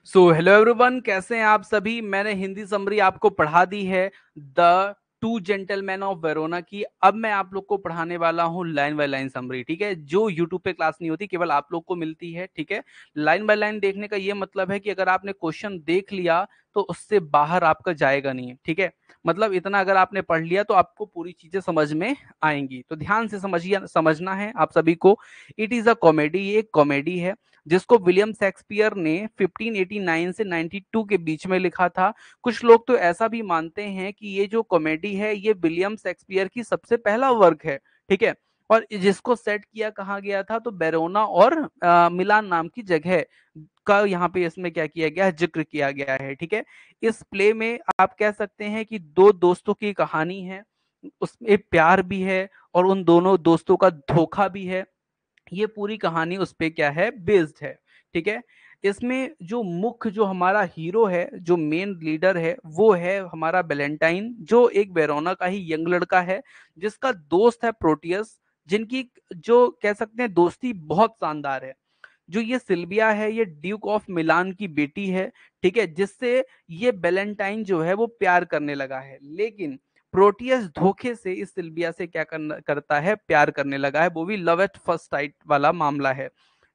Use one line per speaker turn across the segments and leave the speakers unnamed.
Hello everyone, कैसे हैं आप सभी। मैंने हिंदी समरी आपको पढ़ा दी है the two gentleman of Verona की। अब मैं आप लोग को पढ़ाने वाला हूँ लाइन बाय लाइन समरी। ठीक है, जो यूट्यूब पे क्लास नहीं होती, केवल आप लोग को मिलती है। ठीक है, लाइन बाय लाइन देखने का ये मतलब है कि अगर आपने क्वेश्चन देख लिया तो उससे बाहर आपका जाएगा नहीं। ठीक है, मतलब इतना अगर आपने पढ़ लिया तो आपको पूरी चीजें समझ में आएंगी। तो ध्यान से समझिए, समझना है आप सभी को। इट इज अ कॉमेडी, ये एक कॉमेडी है जिसको विलियम शेक्सपियर ने 1589 से 92 के बीच में लिखा था। कुछ लोग तो ऐसा भी मानते हैं कि ये जो कॉमेडी है ये विलियम शेक्सपियर की सबसे पहला वर्क है। ठीक है, और जिसको सेट किया कहा गया था तो बेरोना और मिलान नाम की जगह का यहाँ पे इसमें क्या किया गया है, जिक्र किया गया है। ठीक है, इस प्ले में आप कह सकते हैं कि दो दोस्तों की कहानी है, उसमें प्यार भी है और उन दोनों दोस्तों का धोखा भी है। ये पूरी कहानी उस पे क्या है, बेस्ड है। ठीक है, इसमें जो मुख्य, जो हमारा हीरो है, जो मेन लीडर है, वो है हमारा वैलेंटाइन, जो एक वेरोना का ही यंग लड़का है, जिसका दोस्त है प्रोटियस, जिनकी जो कह सकते हैं दोस्ती बहुत शानदार है। जो ये सिल्विया है, ये ड्यूक ऑफ मिलान की बेटी है। ठीक है, जिससे ये वैलेंटाइन जो है वो प्यार करने लगा है, लेकिन प्रोटियस धोखे से इस सिल्विया से क्या करता है, प्यार करने लगा है। वो भी लव एट फर्स्ट साइट वाला मामला है।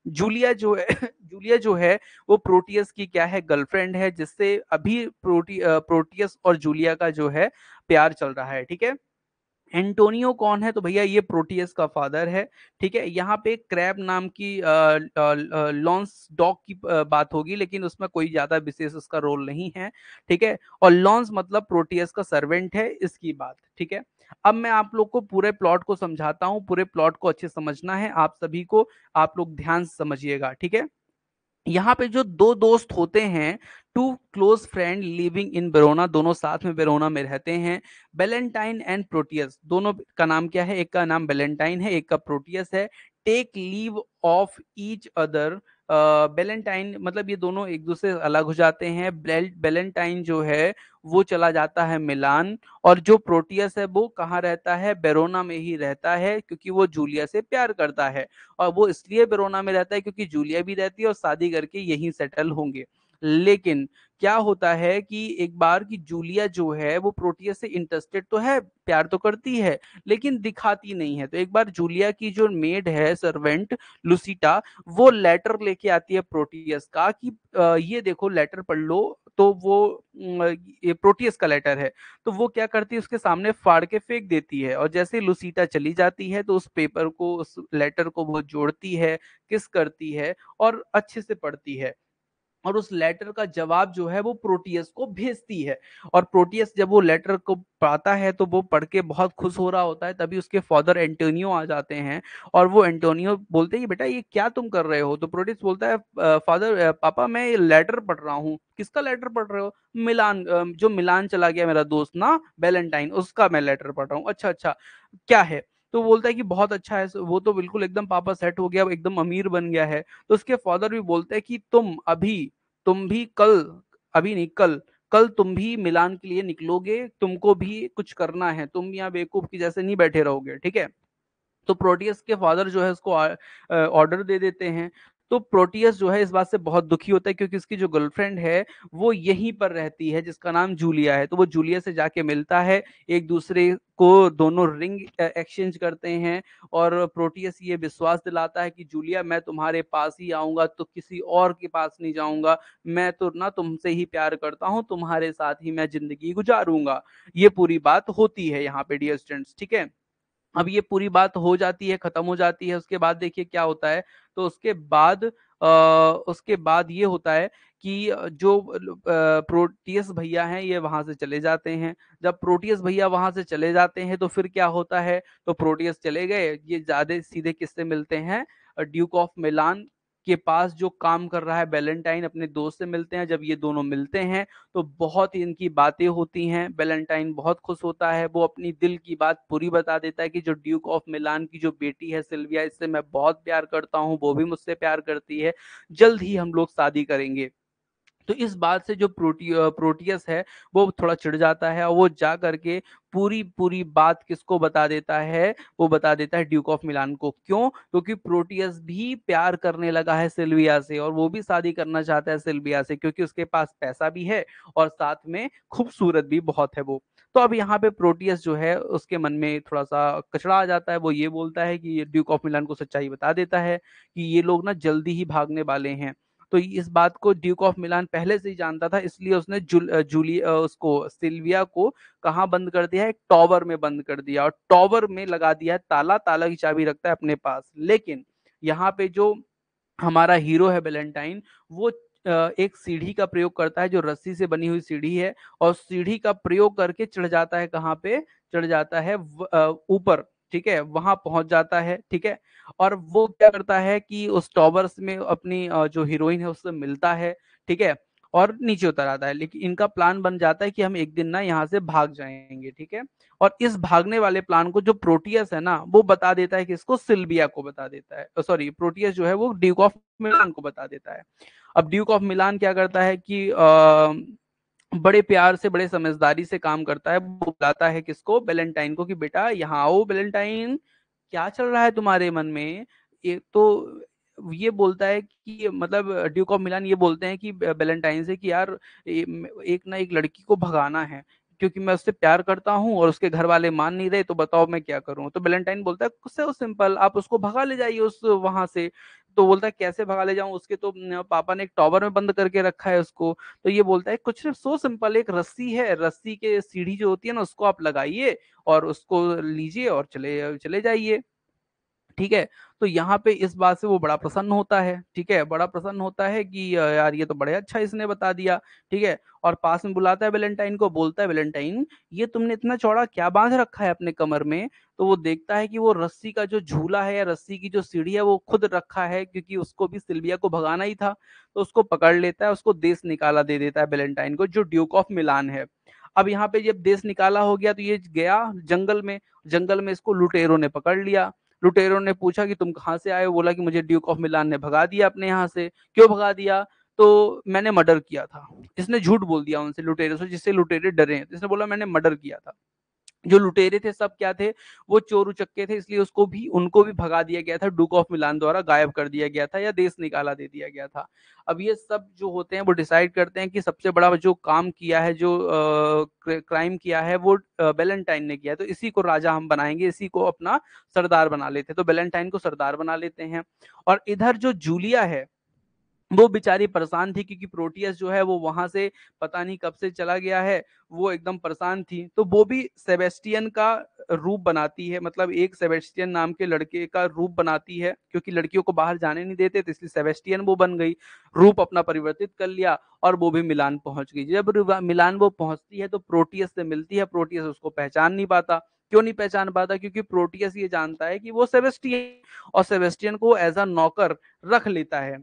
जूलिया जो है जूलिया जो है वो प्रोटियस की क्या है, गर्लफ्रेंड है, जिससे अभी प्रोटियस और जूलिया का जो है प्यार चल रहा है। ठीक है, एंटोनियो कौन है, तो भैया ये प्रोटियस का फादर है। ठीक है, यहाँ पे क्रैब नाम की लॉन्स डॉग की बात होगी, लेकिन उसमें कोई ज्यादा विशेष उसका रोल नहीं है। ठीक है, और लॉन्स मतलब प्रोटियस का सर्वेंट है, इसकी बात। ठीक है, अब मैं आप लोग को पूरे प्लॉट को समझाता हूँ। पूरे प्लॉट को अच्छे समझना है आप सभी को, आप लोग ध्यान से समझिएगा। ठीक है, यहाँ पे जो दो दोस्त होते हैं, two close friend living in Verona, दोनों साथ में बेरोना में रहते हैं। बेलेंटाइन एंड प्रोटियस, दोनों का नाम क्या है, एक का नाम बेलेंटाइन है, एक का प्रोटियस है। Take leave of each other. Valentine मतलब ये दोनों एक दूसरे से अलग हो जाते हैं। बेलेंटाइन जो है वो चला जाता है मिलान, और जो प्रोटियस है वो कहाँ रहता है, बेरोना में ही रहता है, क्योंकि वो जूलिया से प्यार करता है। और वो इसलिए वेरोना में रहता है क्योंकि जूलिया भी रहती है और शादी करके यहीं सेटल होंगे। लेकिन क्या होता है कि एक बार की जूलिया जो है वो प्रोटियस से इंटरेस्टेड तो है, प्यार तो करती है, लेकिन दिखाती नहीं है। तो एक बार जूलिया की जो मेड है, सर्वेंट लुसिटा, वो लेटर लेके आती है प्रोटियस का कि ये देखो लेटर पढ़ लो। तो वो ये प्रोटियस का लेटर है। तो वो क्या करती है, उसके सामने फाड़ के फेंक देती है, और जैसे ही लुसीटा चली जाती है तो उस पेपर को, उस लेटर को वो जोड़ती है, किस करती है और अच्छे से पढ़ती है, और उस लेटर का जवाब जो है वो प्रोटियस को भेजती है। और प्रोटियस जब वो लेटर को पाता है तो वो पढ़ के बहुत खुश हो रहा होता है। तभी उसके फादर एंटोनियो आ जाते हैं, और वो एंटोनियो बोलते हैं कि बेटा ये क्या तुम कर रहे हो। तो प्रोटियस बोलता है, फादर, पापा मैं ये लेटर पढ़ रहा हूँ। किसका लेटर पढ़ रहे हो? मिलान, जो मिलान चला गया मेरा दोस्त ना, वैलेंटाइन, उसका मैं लेटर पढ़ रहा हूँ। अच्छा अच्छा, क्या है? तो बोलता है कि बहुत अच्छा है, वो तो बिल्कुल एकदम पापा सेट हो गया, एकदम अमीर बन गया है। तो उसके फादर भी बोलते हैं कि तुम भी कल, अभी नहीं, कल, कल तुम भी मिलान के लिए निकलोगे, तुमको भी कुछ करना है, तुम यहाँ बेवकूफ की जैसे नहीं बैठे रहोगे। ठीक है, तो प्रोटियस के फादर जो है उसको ऑर्डर दे देते हैं। तो प्रोटियस जो है इस बात से बहुत दुखी होता है, क्योंकि उसकी जो गर्लफ्रेंड है वो यहीं पर रहती है, जिसका नाम जूलिया है। तो वो जूलिया से जाके मिलता है, एक दूसरे को दोनों रिंग एक्सचेंज करते हैं। और प्रोटियस ये विश्वास दिलाता है कि जूलिया, मैं तुम्हारे पास ही आऊंगा, तो किसी और के पास नहीं जाऊंगा। मैं तो ना तुमसे ही प्यार करता हूँ, तुम्हारे साथ ही मैं जिंदगी गुजारूंगा। ये पूरी बात होती है यहाँ पे डियर स्टूडेंट्स। ठीक है, अब ये पूरी बात हो जाती है, खत्म हो जाती है। उसके बाद देखिए क्या होता है। तो उसके बाद ये होता है कि जो प्रोटियस भैया हैं ये वहां से चले जाते हैं। जब प्रोटियस भैया वहां से चले जाते हैं तो फिर क्या होता है, तो प्रोटियस चले गए, ये ज्यादा सीधे किससे मिलते हैं, ड्यूक ऑफ मिलान के पास जो काम कर रहा है बैलेंटाइन, अपने दोस्त से मिलते हैं। जब ये दोनों मिलते हैं तो बहुत ही इनकी बातें होती हैं। बैलेंटाइन बहुत खुश होता है, वो अपनी दिल की बात पूरी बता देता है कि जो ड्यूक ऑफ मिलान की जो बेटी है सिल्विया, इससे मैं बहुत प्यार करता हूँ, वो भी मुझसे प्यार करती है, जल्द ही हम लोग शादी करेंगे। तो इस बात से जो प्रोटियस है वो थोड़ा चिढ़ जाता है और वो जा करके पूरी पूरी बात किसको बता देता है, वो बता देता है ड्यूक ऑफ मिलान को। क्यों? क्योंकि प्रोटियस भी प्यार करने लगा है सिल्विया से और वो भी शादी करना चाहता है सिल्विया से, क्योंकि उसके पास पैसा भी है और साथ में खूबसूरत भी बहुत है वो। तो अब यहाँ पे प्रोटियस जो है उसके मन में थोड़ा सा कचड़ा आ जाता है। वो ये बोलता है कि ये ड्यूक ऑफ मिलान को सच्चाई बता देता है कि ये लोग ना जल्दी ही भागने वाले हैं। तो इस बात को ड्यूक ऑफ मिलान पहले से ही जानता था, इसलिए उसने उसको सिल्विया को कहाँ बंद कर दिया है, एक टॉवर में बंद कर दिया और टॉवर में लगा दिया है ताला। ताला की चाबी रखता है अपने पास। लेकिन यहाँ पे जो हमारा हीरो है वैलेंटाइन, वो एक सीढ़ी का प्रयोग करता है जो रस्सी से बनी हुई सीढ़ी है, और सीढ़ी का प्रयोग करके चढ़ जाता है कहाँ पे, चढ़ जाता है ऊपर। ठीक है, वहां पहुंच जाता है। ठीक है, और वो क्या करता है कि उस टॉवर्स में अपनी जो हीरोइन है उससे मिलता है। ठीक है, और नीचे उतर आता है। लेकिन इनका प्लान बन जाता है कि हम एक दिन ना यहाँ से भाग जाएंगे। ठीक है, और इस भागने वाले प्लान को जो प्रोटियस है ना वो बता देता है कि इसको सिल्विया को बता देता है, सॉरी प्रोटियस जो है वो ड्यूक ऑफ मिलान को बता देता है। अब ड्यूक ऑफ मिलान क्या करता है कि बड़े प्यार से बड़े समझदारी से काम करता है। वो बुलाता है किसको, वैलेंटाइन को, कि बेटा यहाँ आओ वैलेंटाइन, क्या चल रहा है तुम्हारे मन में। ये तो ये बोलता है कि मतलब ड्यूक ऑफ मिलान ये बोलते हैं कि वैलेंटाइन से कि यार एक ना एक लड़की को भगाना है, क्योंकि मैं उससे प्यार करता हूँ और उसके घर वाले मान नहीं रहे, तो बताओ मैं क्या करूं। तो वैलेंटाइन बोलता है उससे सिंपल, आप उसको भगा ले जाइए उस वहां से। तो बोलता है कैसे भगा ले जाऊं, उसके तो पापा ने एक टॉवर में बंद करके रखा है उसको। तो ये बोलता है कुछ सो सिंपल, एक रस्सी है, रस्सी के सीढ़ी जो होती है ना उसको आप लगाइए और उसको लीजिए और चले चले जाइए। ठीक है, तो यहाँ पे इस बात से वो बड़ा प्रसन्न होता है। ठीक है, बड़ा प्रसन्न होता है कि यार ये तो बड़े अच्छा इसने बता दिया। ठीक है, और पास में बुलाता है वैलेंटाइन को, बोलता है वैलेंटाइन ये तुमने इतना चौड़ा क्या बांध रखा है अपने कमर में। तो वो देखता है कि वो रस्सी का जो झूला है या रस्सी की जो सीढ़ी है वो खुद रखा है, क्योंकि उसको भी सिल्विया को भगाना ही था। तो उसको पकड़ लेता है, उसको देश निकाला दे देता है वैलेंटाइन को, जो ड्यूक ऑफ मिलान है। अब यहाँ पे जब देश निकाला हो गया तो ये गया जंगल में। जंगल में इसको लुटेरों ने पकड़ लिया। लुटेरों ने पूछा कि तुम कहाँ से आए हो, बोला कि मुझे ड्यूक ऑफ मिलान ने भगा दिया अपने यहाँ से। क्यों भगा दिया? तो मैंने मर्डर किया था। इसने झूठ बोल दिया उनसे, लुटेरों से, जिससे लुटेरे डरे हैं। तो इसने बोला मैंने मर्डर किया था। जो लुटेरे थे सब क्या थे, वो चोर उचक्के थे, इसलिए उसको भी उनको भी भगा दिया गया था, डुक ऑफ मिलान द्वारा गायब कर दिया गया था या देश निकाला दे दिया गया था। अब ये सब जो होते हैं वो डिसाइड करते हैं कि सबसे बड़ा जो काम किया है, जो क्राइम किया है, वो वैलेंटाइन ने किया है, तो इसी को राजा हम बनाएंगे, इसी को अपना सरदार बना लेते हैं। तो वैलेंटाइन को सरदार बना लेते हैं। और इधर जो जूलिया है वो बेचारी परेशान थी, क्योंकि प्रोटियस जो है वो वहां से पता नहीं कब से चला गया है। वो एकदम परेशान थी, तो वो भी सेबेस्टियन का रूप बनाती है, मतलब एक सेबेस्टियन नाम के लड़के का रूप बनाती है, क्योंकि लड़कियों को बाहर जाने नहीं देते, तो इसलिए सेबेस्टियन वो बन गई, रूप अपना परिवर्तित कर लिया। और वो भी मिलान पहुंच गई। जब मिलान वो पहुंचती है तो प्रोटियस से मिलती है। प्रोटियस उसको पहचान नहीं पाता। क्यों नहीं पहचान पाता? क्योंकि प्रोटियस ये जानता है कि वो सेबेस्टियन, और सेबेस्टियन को एज अ नौकर रख लेता है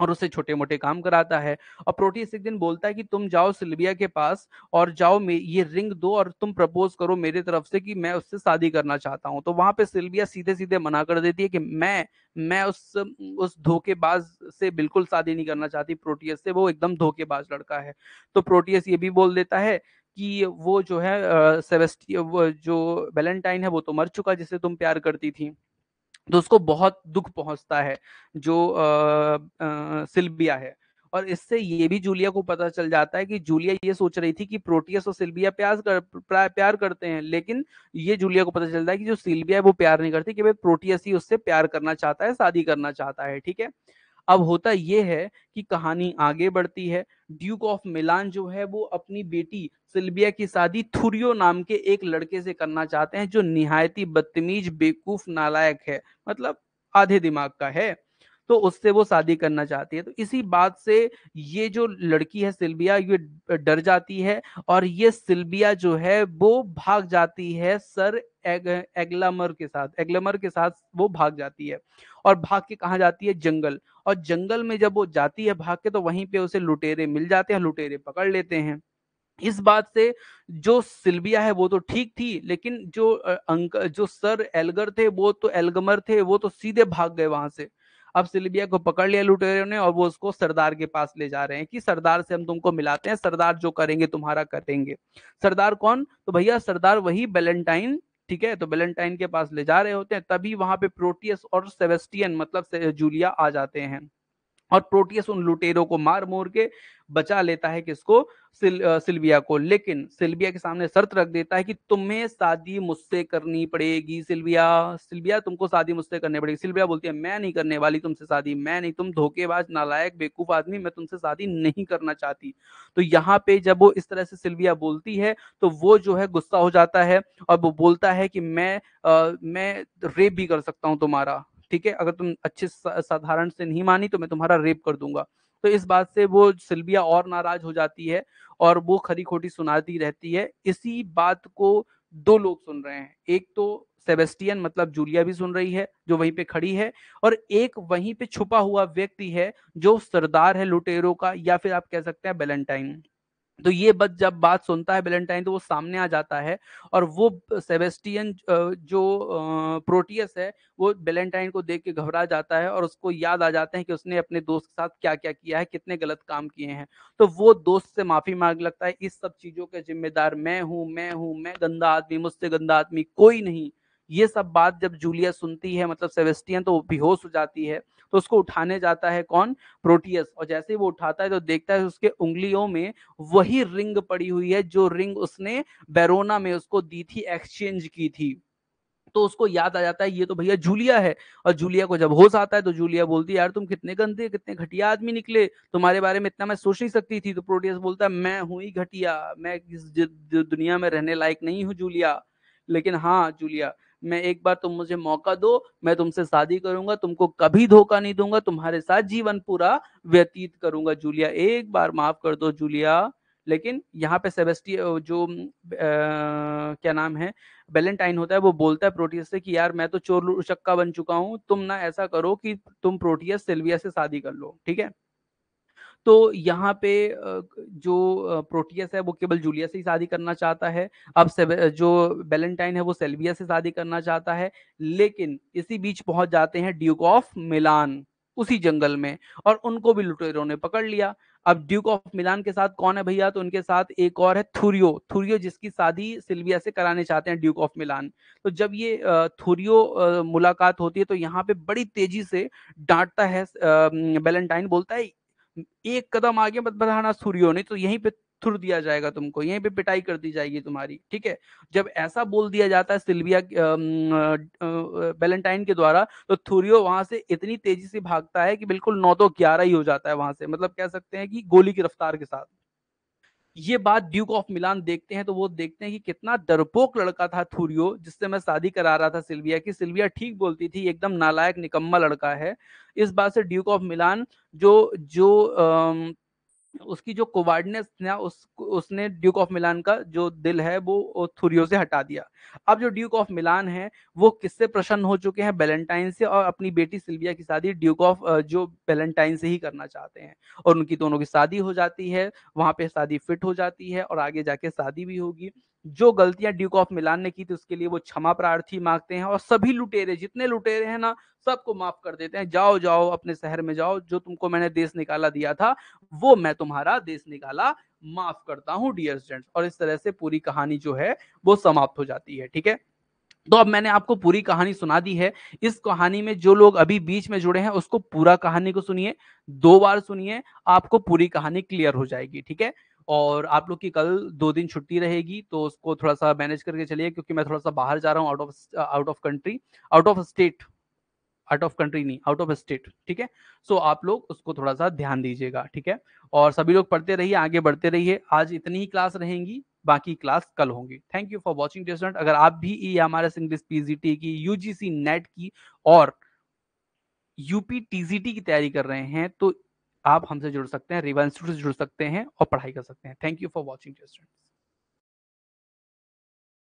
और उससे छोटे मोटे काम कराता है। और प्रोटियस एक दिन बोलता है कि तुम जाओ सिल्विया के पास और जाओ ये रिंग दो और तुम प्रपोज करो मेरे तरफ से कि मैं उससे शादी करना चाहता हूँ। तो वहां पे सिल्विया सीधे सीधे मना कर देती है कि मैं उस धोखेबाज से बिल्कुल शादी नहीं करना चाहती, प्रोटियस से, वो एकदम धोखेबाज लड़का है। तो प्रोटियस ये भी बोल देता है कि वो जो है सेबेस्टियन, वो जो वैलेंटाइन है वो तो मर चुका जिससे तुम प्यार करती थी। तो उसको बहुत दुख पहुंचता है जो सिल्विया है। और इससे ये भी जूलिया को पता चल जाता है कि जूलिया ये सोच रही थी कि प्रोटियस और सिल्विया प्यार करते हैं, लेकिन ये जूलिया को पता चलता है कि जो सिल्विया है वो प्यार नहीं करती, केवल प्रोटियस ही उससे प्यार करना चाहता है, शादी करना चाहता है। ठीक है, अब होता ये है कि कहानी आगे बढ़ती है। ड्यूक ऑफ मिलान जो है वो अपनी बेटी सिल्विया की शादी थुरियो नाम के एक लड़के से करना चाहते हैं, जो निहायती बदतमीज, बेवकूफ, नालायक है, मतलब आधे दिमाग का है। तो उससे वो शादी करना चाहती है। तो इसी बात से ये जो लड़की है सिल्विया, ये डर जाती है और ये सिल्विया जो है वो भाग जाती है सर एग्लमर के साथ वो भाग जाती है। और भाग के कहाँ जाती है? जंगल। और जंगल में जब वो जाती है भाग के, तो वहीं पे उसे लुटेरे मिल जाते हैं, लुटेरे पकड़ लेते हैं। इस बात से जो सिल्विया है वो तो ठीक थी, लेकिन जो जो सर एल्गर थे, वो तो एल्गमर थे, वो तो सीधे भाग गए वहां से। अब सिल्विया को पकड़ लिया लुटेरों ने और वो उसको सरदार के पास ले जा रहे हैं कि सरदार से हम तुमको मिलाते हैं, सरदार जो करेंगे तुम्हारा करेंगे। सरदार कौन? तो भैया सरदार वही बैलेंटाइन, ठीक है। तो बैलेंटाइन के पास ले जा रहे होते हैं, तभी वहां पे प्रोटियस और सेबेस्टियन मतलब जूलिया आ जाते हैं और प्रोटियस उन लुटेरों को मार मोर के बचा लेता है किसको? सिल्विया को। लेकिन सिल्विया के सामने शर्त रख देता है कि तुम्हें शादी मुझसे करनी पड़ेगी सिल्विया, सिल्विया तुमको शादी मुझसे करनी पड़ेगी। सिल्विया बोलती है मैं नहीं करने वाली तुमसे शादी, मैं नहीं, तुम धोखेबाज नालायक बेवकूफ आदमी, मैं तुमसे शादी नहीं करना चाहती। तो यहाँ पे जब वो इस तरह से सिल्विया बोलती है तो वो जो है गुस्सा हो जाता है और वो बोलता है कि मैं रेप भी कर सकता हूँ तुम्हारा, ठीक है, अगर तुम अच्छे साधारण से नहीं मानी तो मैं तुम्हारा रेप कर दूंगा। तो इस बात से वो सिल्विया और नाराज हो जाती है और वो खरी खोटी सुनाती रहती है। इसी बात को दो लोग सुन रहे हैं, एक तो सेबेस्टियन मतलब जूलिया भी सुन रही है जो वहीं पे खड़ी है, और एक वहीं पे छुपा हुआ व्यक्ति है जो सरदार है लुटेरों का, या फिर आप कह सकते हैं बैलेंटाइन। तो ये बच जब बात सुनता है बैलेंटाइन तो वो सामने आ जाता है और वो सेबेस्टियन जो प्रोटियस है वो बैलेंटाइन को देख के घबरा जाता है और उसको याद आ जाते हैं कि उसने अपने दोस्त के साथ क्या क्या किया है, कितने गलत काम किए हैं। तो वो दोस्त से माफी मांग लगता है, इस सब चीजों के जिम्मेदार मैं गंदा आदमी, मुझसे गंदा आदमी कोई नहीं। ये सब बात जब जूलिया सुनती है मतलब सेबेस्टियन, तो वो बेहोश हो जाती है। तो उसको उठाने जाता है कौन? प्रोटियस। और जैसे ही वो उठाता है तो देखता है उसके उंगलियों में वही रिंग पड़ी हुई है जो रिंग उसने बैरोना में उसको दी थी, एक्सचेंज की थी। तो उसको याद आ जाता है ये तो भैया जूलिया है। और जूलिया को जब होश आता है तो जूलिया बोलती है यार तुम कितने गंदे कितने घटिया आदमी निकले, तुम्हारे बारे में इतना मैं सोच नहीं सकती थी। तो प्रोटियस बोलता है मैं हूं ही घटिया, मैं इस दुनिया में रहने लायक नहीं हूँ जूलिया, लेकिन हाँ जूलिया, मैं एक बार तुम मुझे मौका दो, मैं तुमसे शादी करूंगा, तुमको कभी धोखा नहीं दूंगा, तुम्हारे साथ जीवन पूरा व्यतीत करूंगा जूलिया, एक बार माफ कर दो जूलिया। लेकिन यहाँ पे सेबेस्टियन जो क्या नाम है वैलेंटाइन होता है, वो बोलता है प्रोटियस से कि यार मैं तो चोर उचक्का बन चुका हूं, तुम ना ऐसा करो कि तुम प्रोटियस सिल्विया से शादी कर लो, ठीक है। तो यहाँ पे जो प्रोटियस है वो केवल जूलिया से ही शादी करना चाहता है। अब जो वैलेंटाइन है वो सेल्विया से शादी करना चाहता है। लेकिन इसी बीच पहुंच जाते हैं ड्यूक ऑफ मिलान उसी जंगल में, और उनको भी लुटेरों ने पकड़ लिया। अब ड्यूक ऑफ मिलान के साथ कौन है भैया? तो उनके साथ एक और है थुरियो, थुरियो जिसकी शादी सिल्विया से कराने चाहते हैं ड्यूक ऑफ मिलान। तो जब ये थुरियो मुलाकात होती है तो यहाँ पे बड़ी तेजी से डांटता है वैलेंटाइन, बोलता है एक कदम आगे मत बढ़ाना सूर्यो, नहीं तो यहीं पे थुर दिया जाएगा तुमको, यहीं पे पिटाई कर दी जाएगी तुम्हारी, ठीक है। जब ऐसा बोल दिया जाता है सिल्विया वैलेंटाइन के द्वारा, तो थुरियो वहां से इतनी तेजी से भागता है कि बिल्कुल 9 तो 11 ही हो जाता है वहां से, मतलब कह सकते हैं कि गोली की रफ्तार के साथ। ये बात ड्यूक ऑफ मिलान देखते हैं तो वो देखते हैं कि कितना डरपोक लड़का था थूरियो, जिससे मैं शादी करा रहा था सिल्विया की, सिल्विया ठीक बोलती थी, एकदम नालायक निकम्मा लड़का है। इस बात से ड्यूक ऑफ मिलान जो जो उसकी जो कोवार्डनेस था उसने ड्यूक ऑफ मिलान का जो दिल है वो थुरियो से हटा दिया। अब जो ड्यूक ऑफ मिलान है वो किससे प्रसन्न हो चुके हैं? बैलेंटाइन से, और अपनी बेटी सिल्विया की शादी ड्यूक ऑफ जो बैलेंटाइन से ही करना चाहते हैं। और उनकी दोनों की शादी हो जाती है, वहां पे शादी फिट हो जाती है और आगे जाके शादी भी होगी। जो गलतियां ड्यूक ऑफ मिलान ने की थी उसके लिए वो क्षमा प्रार्थी मांगते हैं और सभी लुटेरे जितने लुटेरे हैं ना सबको माफ कर देते हैं, जाओ जाओ अपने शहर में जाओ, जो तुमको मैंने देश निकाला दिया था वो मैं तुम्हारा देश निकाला माफ करता हूं डियर स्टूडेंट्स। और इस तरह से पूरी कहानी जो है वो समाप्त हो जाती है, ठीक है। तो अब मैंने आपको पूरी कहानी सुना दी है। इस कहानी में जो लोग अभी बीच में जुड़े हैं उसको पूरा कहानी को सुनिए, 2 बार सुनिए, आपको पूरी कहानी क्लियर हो जाएगी, ठीक है। और आप लोग की कल 2 दिन छुट्टी रहेगी तो उसको थोड़ा सा मैनेज करके चलिए, क्योंकि मैं थोड़ा सा बाहर जा रहा हूँ, out of country, out of state, out of country नहीं, आउट ऑफ स्टेट, ठीक है। सो आप लोग उसको थोड़ा सा ध्यान दीजिएगा, ठीक है। और सभी लोग पढ़ते रहिए, आगे बढ़ते रहिए, आज इतनी ही क्लास रहेंगी, बाकी क्लास कल होंगी। Thank you for watching dear student. अगर आप भी ये हमारे इंग्लिश पीजीटी की, यूजीसी नेट की और यूपी टीजीटी की तैयारी कर रहे हैं तो आप हमसे जुड़ सकते हैं, रीवा इंस्टीट्यूट से जुड़ सकते हैं और पढ़ाई कर सकते हैं। Thank you for watching dear student.